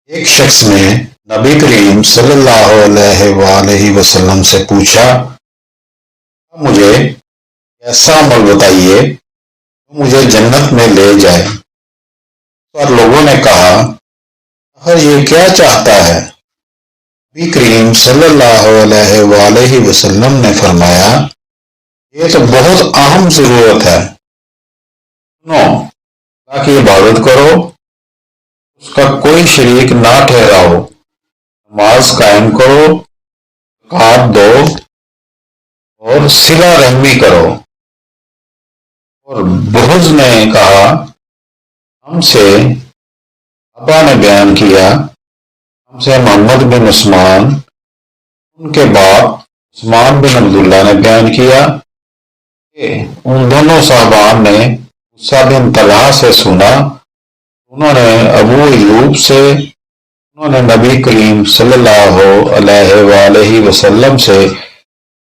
ایک شخص نے نبی کریم صلی اللہ علیہ وآلہ وسلم سے پوچھا، مجھے ایسا عمل بتائیے جو مجھے جنت میں لے جائے۔ پر لوگوں نے کہا، آخر یہ کیا چاہتا ہے؟ نبی کریم صلی اللہ علیہ وآلہ وسلم نے فرمایا، یہ تو بہت اہم ضرورت ہے۔ سنو، اللہ کی عبادت کرو، اس کا کوئی شریک نہ ٹھہراؤ، نماز قائم کرو، زکوٰۃ دو اور صلہ رحمی کرو۔ اور بہز نے کہا، ہم سے ابا نے بیان کیا، ہم سے محمد بن عثمان، ان کے باپ عثمان بن عبداللہ نے بیان کیا کہ ان دونوں صاحبان نے موسیٰ بن طلحہ سے سنا، انہوں نے ابو ایوب سے، انہوں نے نبی کریم صلی اللہ علیہ وآلہ وسلم سے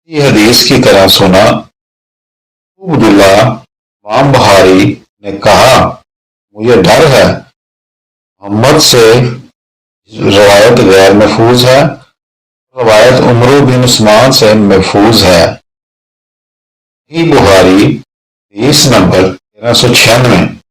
یہ حدیث کی طرح سنا۔ عبداللہ امام بخاری نے کہا، مجھے ڈر ہے محمد سے روایت غیر محفوظ ہے، روایت عمرو بن عثمان سے محفوظ ہے۔ بخاری حدیث نمبر 1396۔